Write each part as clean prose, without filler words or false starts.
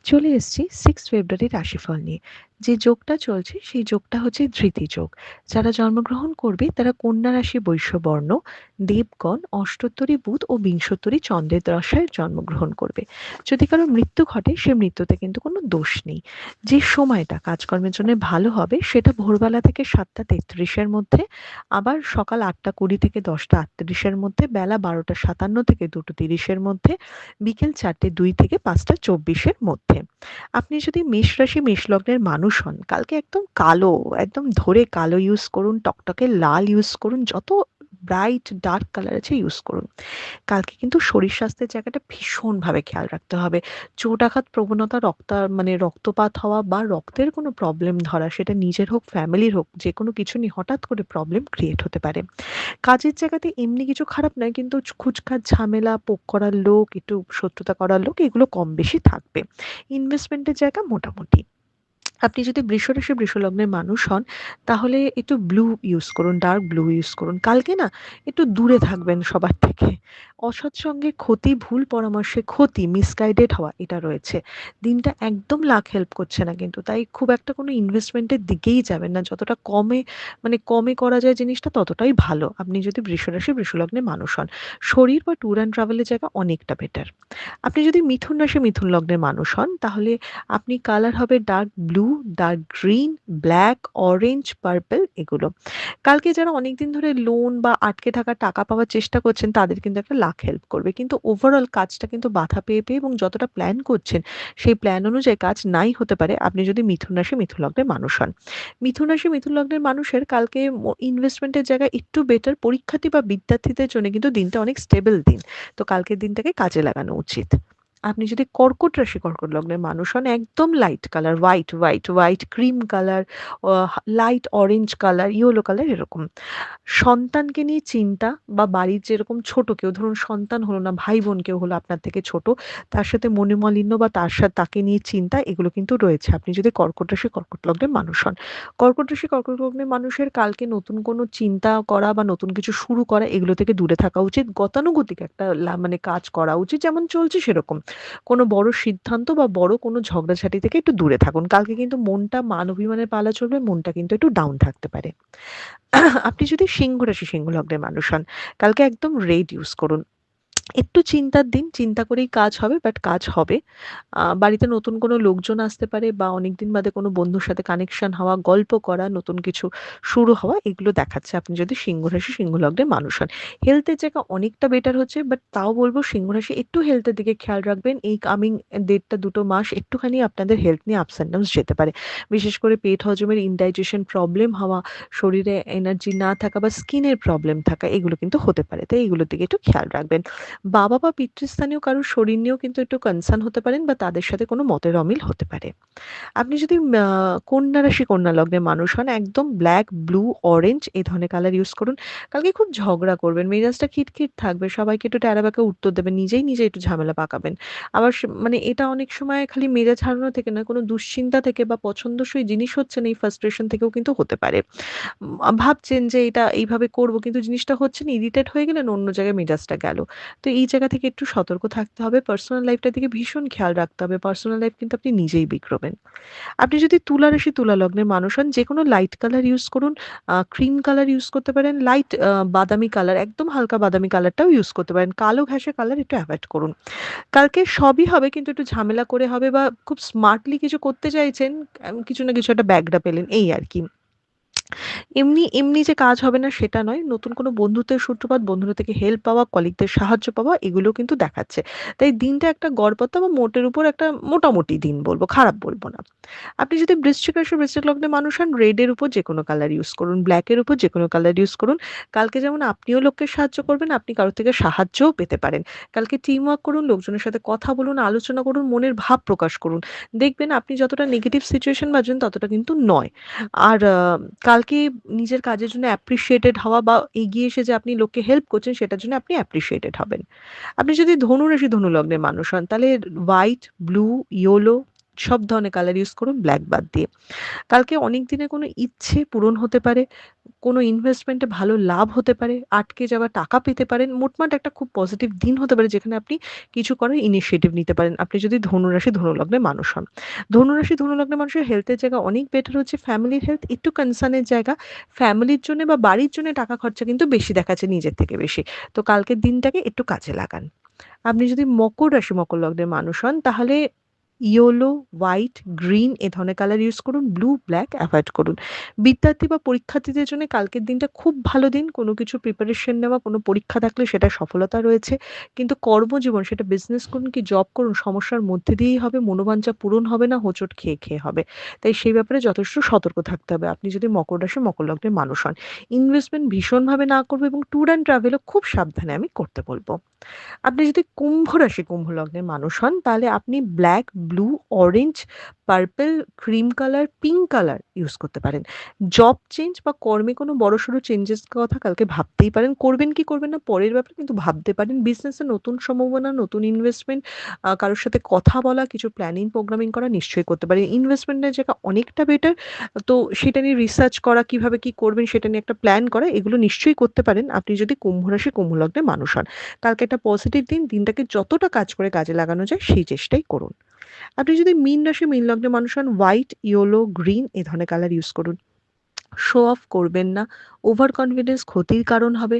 চলে এসেছি 6 ফেব্রুয়ারি রাশিফল নিয়ে। যে যোগটা চলছে সেই যোগটা হচ্ছে ধৃতি যোগ। যারা জন্মগ্রহণ করবে তারা কন্যা রাশি বৈশ্যবর্ণ, দেবগণ, অষ্টোত্তরী বুধ ও বিংশোত্তরী চন্দ্রের দশায় জন্মগ্রহণ করবে। যদি কারো মৃত্যু ঘটে সে মৃত্যুতে কিন্তু কোনো দোষ নেই। যে সময়টা কাজকর্মের জন্য ভালো হবে সেটা ভোরবেলা থেকে 7টা 33-এর মধ্যে, আবার সকাল 8টা 20 থেকে 10টা 38-এর মধ্যে, বেলা 12টা 57 থেকে 2টো 30-এর মধ্যে, বিকেল 4টে 2 থেকে 5টা 24-এর মধ্যে। আপনি যদি মেষ রাশি মেষ লগ্নের মানুষ হন, কালকে একদম কালো, একদম ধরে কালো ইউজ করুন, টকটকে লাল ইউজ করুন, যত ব্রাইট ডার্ক কালার আছে ইউজ করুন। কালকে কিন্তু শরীর স্বাস্থ্যের জায়গাটা ভীষণভাবে খেয়াল রাখতে হবে। চোট আঘাত প্রবণতা, মানে রক্তপাত হওয়া বা রক্তের কোনো প্রবলেম ধরা, সেটা নিজের হোক ফ্যামিলির হোক, যে কোনো কিছু নিয়ে হঠাৎ করে প্রবলেম ক্রিয়েট হতে পারে। কাজের জায়গাতে এমনি কিছু খারাপ নয়, কিন্তু খুচখাচ ঝামেলা, পোক করার লোক, একটু শত্রুতা করার লোক, এগুলো কম বেশি থাকবে। ইনভেস্টমেন্টের জায়গা মোটামুটি। আপনি যদি বৃষরাশি বৃষলগ্নের মানুষ হন, তাহলে একটু ব্লু ইউজ করুন, ডার্ক ব্লু ইউজ করুন। কালকে না একটু দূরে থাকবেন সবার থেকে। অসৎ সঙ্গে ক্ষতি, ভুল পরামর্শে ক্ষতি, মিসগাইডেড হওয়া, এটা রয়েছে। দিনটা একদম লাক হেল্প করছে না কিন্তু, তাই খুব একটা কোনো ইনভেস্টমেন্টের দিকেই যাবেন না। যতটা কমে, মানে কমে করা যায় জিনিসটা ততটাই ভালো আপনি যদি বৃষরাশি বৃষলগ্নের মানুষ হন। শরীর বা ট্যুর অ্যান্ড ট্রাভেলের জায়গা অনেকটা বেটার। আপনি যদি মিথুন রাশি মিথুন লগ্নের মানুষ হন, তাহলে আপনি কালার হবে dark blue, dark green, black, orange, purple, এগুলো। কালকে যারা অনেকদিন ধরে লোন বা আটকে থাকা টাকা পাওয়ার চেষ্টা করছেন তাদের কিন্তু একটা লাক হেল্প করবে। কিন্তু ওভারঅল কাজটা কিন্তু বাধা পেয়ে পেয়ে, এবং যতটা প্ল্যান করছেন সেই প্ল্যান অনুযায়ী কাজ নাই হতে পারে আপনি যদি মিথুন রাশি মিথুন লগ্নের মানুষ হন। মিথুন রাশি মিথুন লগ্নের মানুষের কালকে ইনভেস্টমেন্টের জায়গায় একটু বেটার। পরীক্ষার্থী বা বিদ্যার্থীদের জন্য কিন্তু দিনটা অনেক স্টেবল দিন। তো কালকের দিনটাকে কাজে লাগানো উচিত। আপনি যদি কর্কট রাশি কর্কট লগ্নের মানুষ হন, একদম light colour, white white white, cream colour, light orange colour, yellow colour, এরকম। সন্তানকে নিয়ে চিন্তা, বা বাড়ির যেরকম ছোট কেউ, ধরুন সন্তান হলো না, ভাই বোন কেউ হলো আপনার থেকে ছোট, তার সাথে মনোমালিন্য বা তার সাথে তাকে নিয়ে চিন্তা, এগুলো কিন্তু রয়েছে আপনি যদি কর্কট রাশি কর্কট লগ্নের মানুষ হন। কর্কট রাশি কর্কট লগ্নের মানুষের কালকে নতুন কোনো চিন্তা করা বা নতুন কিছু শুরু করা, এগুলো থেকে দূরে থাকা উচিত। গতানুগতিক একটা মানে কাজ করা উচিত, যেমন চলছে সেরকম। কোনো বড় সিদ্ধান্ত বা বড় কোনো ঝগড়াঝাটি থেকে একটু দূরে থাকুন। কালকে কিন্তু মনটা মান অভিমানের পালা চলবে, মনটা কিন্তু একটু ডাউন থাকতে পারে। আপনি যদি সিংহ রাশি সিংহ লগ্নের মানুষ হন, কালকে একদম রেড ইউজ করুন। একটু চিন্তার দিন, চিন্তা করেই কাজ হবে, বাট কাজ হবে। বাড়িতে নতুন কোনো লোকজন আসতে পারে, বা অনেকদিন বাদে কোনো বন্ধুর সাথে কানেকশন হওয়া, গল্প করা, নতুন কিছু শুরু হওয়া, এগুলো দেখাচ্ছে আপনি যদি সিংহ রাশি সিংহ লগ্নের মানুষ হন। হেলথের জায়গা অনেকটা বেটার হচ্ছে, বাট তাও বলব সিংহ রাশি একটু হেলথের দিকে খেয়াল রাখবেন। এই কামিং 1.5-2 মাস একটুখানি আপনাদের হেলথ নিয়ে আপস অ্যান্ড ডাউনস যেতে পারে। বিশেষ করে পেট হজমের ইনডাইজেশন প্রবলেম হওয়া, শরীরে এনার্জি না থাকা বা স্কিনের প্রবলেম থাকা, এগুলো কিন্তু হতে পারে। তাই এগুলোর দিকে একটু খেয়াল রাখবেন। বাবা বা পিতৃস্থানীয় কারোর শরীর নিয়েও কিন্তু একটু কনসার্ন হতে পারেন, বা তাদের সাথে কোনো মতের অমিল হতে পারে। আপনি যদি কন্যা রাশি কন্যা লগ্নের মানুষ হন, একদম ব্ল্যাক, ব্লু, অরেঞ্জ এই ধরনের কালার ইউজ করুন। কালকে খুব ঝগড়া করবেন, মেজাজটা খিটখিট থাকবে, সবাইকে একটু ট্যাড়াবাকা উত্তর দেবেন, নিজেই নিজে একটু ঝামেলা পাকাবেন। আবার মানে এটা অনেক সময় খালি মেজাজ হারানো থেকে না, কোনো দুশ্চিন্তা থেকে বা পছন্দসই জিনিস হচ্ছে না, এই ফ্রাস্ট্রেশন থেকেও কিন্তু হতে পারে। ভাবছেন যে এটা এইভাবে করব, কিন্তু জিনিসটা হচ্ছে না, ইরিটেট হয়ে গেলেন, অন্য জায়গায় মেজাজটা গেল। তো এই জায়গা থেকে একটু সতর্ক থাকতে হবে। পার্সোনাল লাইফটার দিকে ভীষণ খেয়াল রাখতে হবে। পার্সোনাল লাইফ কিন্তু আপনি নিজেই বিগড়োবেন। আপনি যদি তুলা রাশি তুলা লগ্নের মানুষ হন, যেকোনো লাইট কালার ইউজ করুন। ক্রিম কালার ইউজ করতে পারেন, লাইট বাদামি কালার, একদম হালকা বাদামি কালারটাও ইউজ করতে পারেন। কালো ঘেঁষে কালার একটু এভয়েড করুন। কালকে সবই হবে, কিন্তু একটু ঝামেলা করে হবে, বা খুব স্মার্টলি কিছু করতে চাইছেন, কিছু না কিছু একটা ব্যাগডা পেলেন, এই আরকি। এমনি যে কাজ হবে না সেটা নয়। নতুন কোনো বন্ধুত্বের সূত্রপাত, বন্ধুরা থেকে হেল্প পাওয়া, কলিগদের সাহায্য পাওয়া, এগুলোও কিন্তু দেখাচ্ছে। তাই দিনটা একটা গড়পড়তা বা মোটের উপর একটা মোটামুটি দিন বলবো, খারাপ বলব না। আপনি যদি বৃশ্চিক রাশি বৃশ্চিক লগ্নের মানুষ হন, রেড এর উপর যেকোনো কালার ইউজ করুন, ব্ল্যাক এর উপর যেকোনো কালার ইউজ করুন। কালকে যেমন আপনিও লোককে সাহায্য করবেন, আপনি কারো থেকে সাহায্যও পেতে পারেন। কালকে টিম ওয়ার্ক করুন, লোকজনের সাথে কথা বলুন, আলোচনা করুন, মনের ভাব প্রকাশ করুন। দেখবেন আপনি যতটা নেগেটিভ সিচুয়েশন বাজেন ততটা কিন্তু নয়। আর কালকে নিজের কাজের জন্য অ্যাপ্রিশিয়েটেড হওয়া, বা এগিয়ে এসে যে আপনি লোককে হেল্প করছেন সেটার জন্য আপনি অ্যাপ্রিশিয়েটেড হবেন। আপনি যদি ধনু রাশি ধনু লগ্নের মানুষ হন, তাহলে হোয়াইট, ব্লু, ইয়েলো, সব ধরনের কালার ইউজ করুন ব্লাক বাদ দিয়ে। কালকে অনেক দিনের কোনো ইচ্ছে পূরণ হতে পারে, কোনো ইনভেস্টমেন্টে ভালো লাভ হতে পারে, আটকে যাওয়া টাকা পেতে পারেন। মোটমাট একটা খুব পজিটিভ দিন হতে পারে যেখানে আপনি কিছু করার ইনিশিয়েটিভ নিতে পারেন। আপনি যদি ধনুরাশি, ধনু লগ্নের মানুষ হন। ধনুরাশি, ধনু লগ্নের মানুষের হেলথের জায়গা অনেক বেটার হচ্ছে। ফ্যামিলির হেলথ একটু কনসার্ন এর জায়গা। ফ্যামিলির জন্যে বা বাড়ির জন্যে টাকা খরচা কিন্তু বেশি দেখাচ্ছে নিজের থেকে বেশি। তো কালকের দিনটাকে একটু কাজে লাগান। আপনি যদি মকর রাশি, মকর লগ্নের মানুষ হন তাহলে ইয়েলো, হোয়াইট, গ্রিন এ ধরনের কালার ইউজ করুন। ব্লু, ব্লাক এভয়েড করুন। বিদ্যার্থী বা পরীক্ষার্থীদের জন্য কালকের দিনটা খুব ভালো দিন। কোনো কিছু প্রিপারেশন নেওয়া, কোনো পরীক্ষা থাকলে সেটার সফলতা রয়েছে। কিন্তু কর্মজীবন সেটা বিজনেস করুন কি জব করুন সমস্যার মধ্যে দিয়েই হবে। মনোবাঞ্ছা পূরণ হবে না, হোঁচট খেয়ে, খেয়ে হবে। তাই সেই ব্যাপারে যথেষ্ট সতর্ক থাকতে হবে আপনি যদি মকর রাশি, মকর লগ্নের মানুষ হন। ইনভেস্টমেন্ট ভীষণভাবে না করবে এবং ট্যুর অ্যান্ড ট্রাভেলও খুব সাবধানে আমি করতে বলব। আপনি যদি কুম্ভ রাশি, কুম্ভ লগ্নের মানুষ হন তাহলে আপনি black, blue, orange, purple, cream colour, pink colour use করতে পারেন। জব চেঞ্জ বা কর্মে কোনো বড়সড় চেঞ্জেস কথা কালকে ভাবতেই পারেন। করবেন কি করবেন না পরের ব্যাপার কিন্তু ভাবতে পারেন। বিজনেসে নতুন সম্ভাবনা, নতুন ইনভেস্টমেন্ট, কারোর সাথে কথা বলা, কিছু প্ল্যানিং, প্রোগ্রামিং করা নিশ্চয়ই করতে পারেন। ইনভেস্টমেন্টের জায়গা অনেকটা বেটার। তো সেটা নিয়ে রিসার্চ করা, কিভাবে কি করবেন সেটা নিয়ে একটা প্ল্যান করা এগুলো নিশ্চয়ই করতে পারেন আপনি যদি কুম্ভ রাশি, কুম্ভ লগ্নের মানুষ হন। কালকে একটা পজিটিভ দিন। দিনটাকে যতটা কাজ করে কাজে লাগানো যায় সেই চেষ্টাই করুন। আপনি যদি মীন রাশি, মীন লগ্নের মানুষ হন হোয়াইট, ইয়েলো, গ্রিন এ ধরনের কালার ইউজ করুন। শো অফ করবেন না। ওভার কনফিডেন্স ক্ষতির কারণ হবে।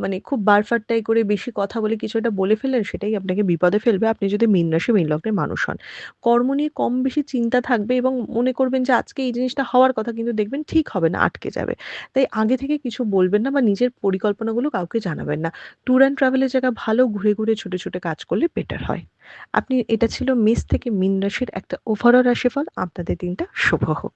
মানে খুব বাড়ফাট্টাই করে বেশি কথা বলে কিছু একটা বলে ফেললেন সেটাই আপনাকে বিপদে ফেলবে আপনি যদি মীন রাশি, মীন লগ্নের মানুষ হন। কর্ম নিয়ে কম বেশি চিন্তা থাকবে এবং মনে করবেন যে আজকে এই জিনিসটা হওয়ার কথা কিন্তু দেখবেন ঠিক হবে না, আটকে যাবে। তাই আগে থেকে কিছু বলবেন না বা নিজের পরিকল্পনাগুলো কাউকে জানাবেন না। ট্যুর অ্যান্ড ট্রাভেলের জায়গা ভালো ঘুরে, ঘুরে ছুটে, ছুটে কাজ করলে বেটার হয়। এটা ছিল মেষ থেকে মীন রাশির একটা ওভারঅল রাশিফল। আপনাদের দিনটা শুভ হোক।